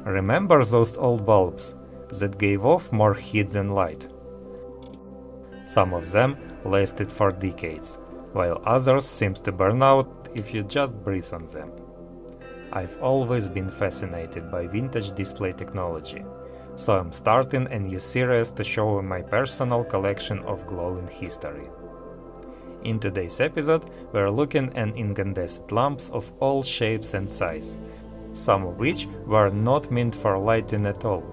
Remember those old bulbs that gave off more heat than light? Some of them lasted for decades, while others seem to burn out if you just breathe on them. I've always been fascinated by vintage display technology, so I'm starting a new series to show my personal collection of glowing history. In today's episode, we're looking at incandescent lamps of all shapes and sizes, some of which were not meant for lighting at all.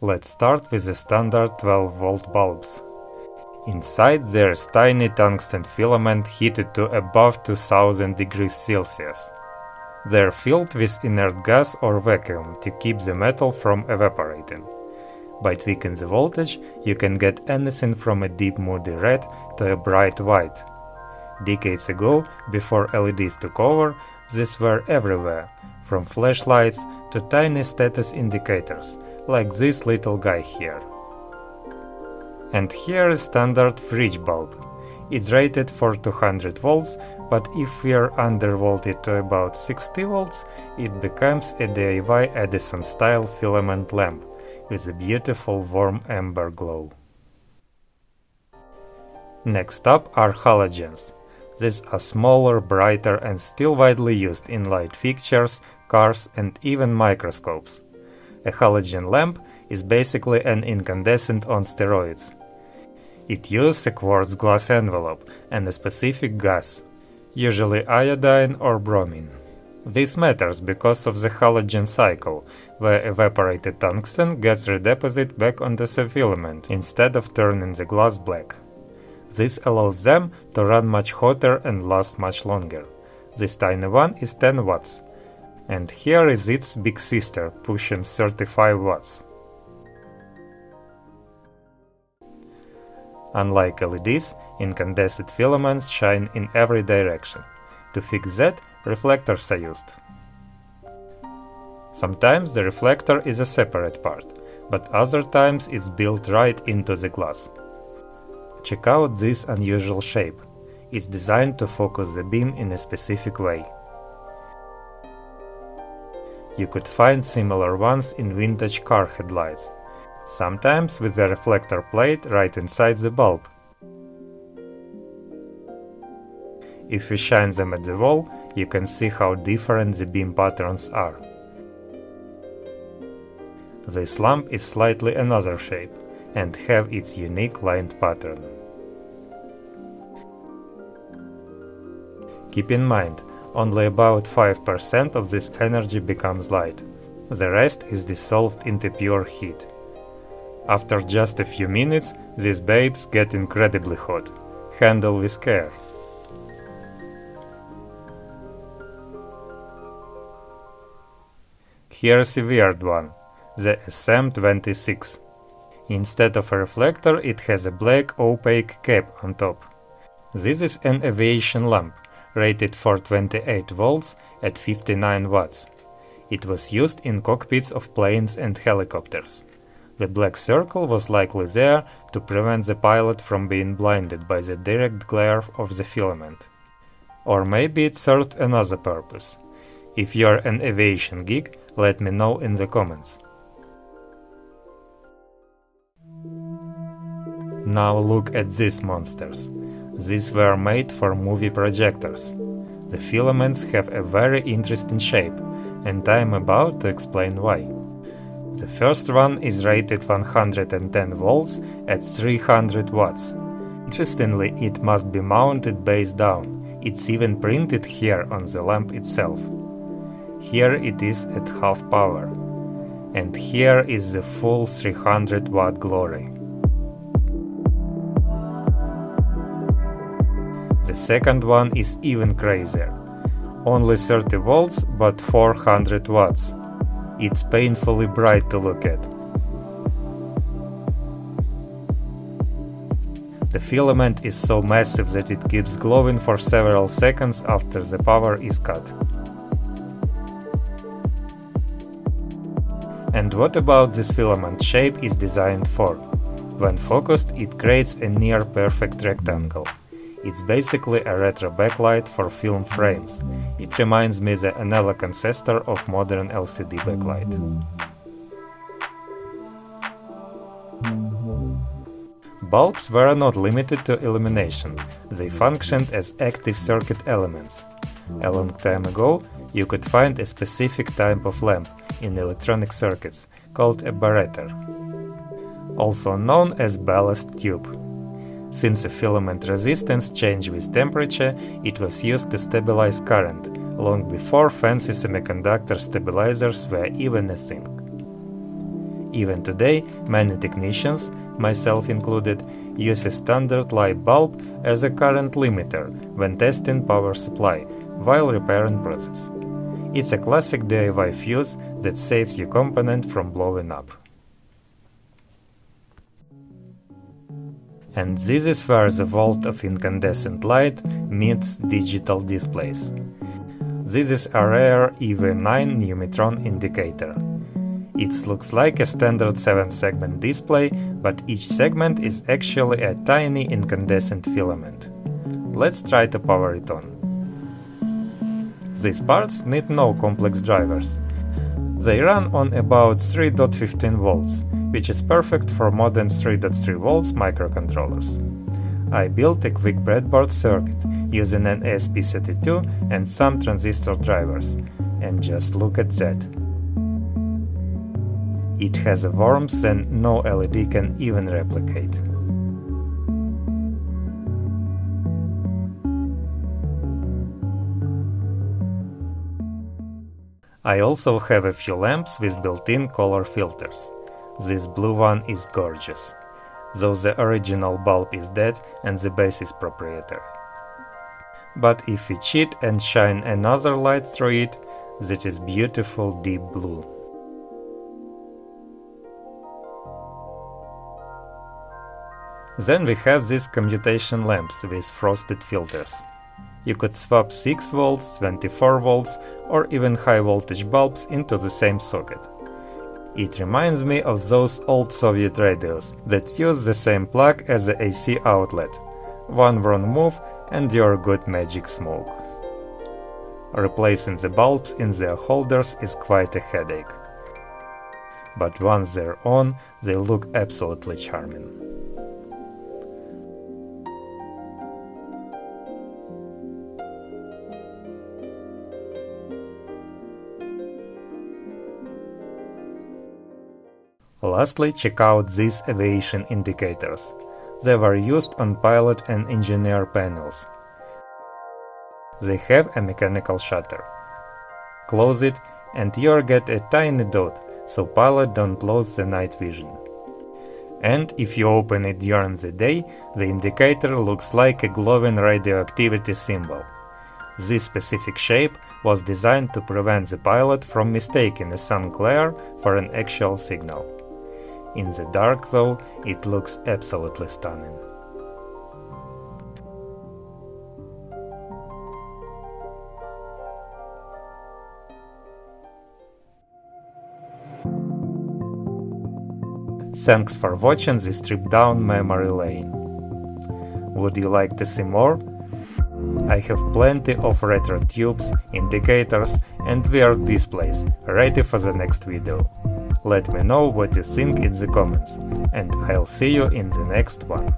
Let's start with the standard 12-volt bulbs. Inside there's tiny tungsten filament heated to above 2000 degrees Celsius. They're filled with inert gas or vacuum to keep the metal from evaporating. By tweaking the voltage, you can get anything from a deep moody red to a bright white. Decades ago, before LEDs took over, these were everywhere, from flashlights to tiny status indicators, like this little guy here. And here is standard fridge bulb. It's rated for 200 volts, but if we're undervolted to about 60 volts, it becomes a DIY Edison-style filament lamp with a beautiful warm amber glow. Next up are halogens. These are smaller, brighter, and still widely used in light fixtures, cars, and even microscopes. A halogen lamp is basically an incandescent on steroids. It uses a quartz glass envelope and a specific gas, usually iodine or bromine. This matters because of the halogen cycle, where evaporated tungsten gets redeposited back onto the filament instead of turning the glass black. This allows them to run much hotter and last much longer. This tiny one is 10 watts. And here is its big sister, pushing 35 watts. Unlike LEDs, incandescent filaments shine in every direction. To fix that, reflectors are used. Sometimes the reflector is a separate part, but other times it's built right into the glass. Check out this unusual shape. It's designed to focus the beam in a specific way. You could find similar ones in vintage car headlights, sometimes with the reflector plate right inside the bulb. If we shine them at the wall, you can see how different the beam patterns are. This lamp is slightly another shape and have its unique lined pattern. Keep in mind, only about 5% of this energy becomes light. The rest is dissolved into pure heat. After just a few minutes, these babes get incredibly hot. Handle with care. Here's a weird one, the SM26. Instead of a reflector, it has a black opaque cap on top. This is an aviation lamp, rated for 28 volts at 59 watts. It was used in cockpits of planes and helicopters. The black circle was likely there to prevent the pilot from being blinded by the direct glare of the filament. Or maybe it served another purpose. If you're an aviation geek, let me know in the comments. Now look at these monsters. These were made for movie projectors. The filaments have a very interesting shape, and I'm about to explain why. The first one is rated 110 volts at 300 watts. Interestingly, it must be mounted base down. It's even printed here on the lamp itself. Here it is at half power. And here is the full 300 watt glory. The second one is even crazier. Only 30 volts but 400 watts. It's painfully bright to look at. The filament is so massive that it keeps glowing for several seconds after the power is cut. And what about this filament shape is designed for? When focused, it creates a near-perfect rectangle. It's basically a retro backlight for film frames. It reminds me the analog ancestor of modern LCD backlight. Bulbs were not limited to illumination, they functioned as active circuit elements. A long time ago, you could find a specific type of lamp in electronic circuits, called a Barretter, also known as ballast tube. Since the filament resistance changed with temperature, it was used to stabilize current, long before fancy semiconductor stabilizers were even a thing. Even today, many technicians, myself included, use a standard light bulb as a current limiter when testing power supply, while repairing process. It's a classic DIY fuse that saves your component from blowing up. And this is where the world of incandescent light meets digital displays. This is a rare EV9 Numitron indicator. It looks like a standard 7-segment display, but each segment is actually a tiny incandescent filament. Let's try to power it on. These parts need no complex drivers. They run on about 3.15 volts, which is perfect for modern 3.3 volts microcontrollers. I built a quick breadboard circuit using an ESP32 and some transistor drivers, and just look at that. It has a warmth that no LED can even replicate. I also have a few lamps with built-in color filters. This blue one is gorgeous, though the original bulb is dead and the base is proprietary. But if we cheat and shine another light through it, that is beautiful deep blue. Then we have these commutation lamps with frosted filters. You could swap 6 volts, 24 volts or even high voltage bulbs into the same socket. It reminds me of those old Soviet radios that use the same plug as the AC outlet. One wrong move and you're good magic smoke. Replacing the bulbs in their holders is quite a headache. But once they're on, they look absolutely charming. Lastly, check out these aviation indicators. They were used on pilot and engineer panels. They have a mechanical shutter. Close it and you get a tiny dot, so pilot don't lose the night vision. And if you open it during the day, the indicator looks like a glowing radioactivity symbol. This specific shape was designed to prevent the pilot from mistaking a sun glare for an actual signal. In the dark, though, it looks absolutely stunning. Thanks for watching this trip down memory lane. Would you like to see more? I have plenty of retro tubes, indicators and weird displays ready for the next video. Let me know what you think in the comments, and I'll see you in the next one.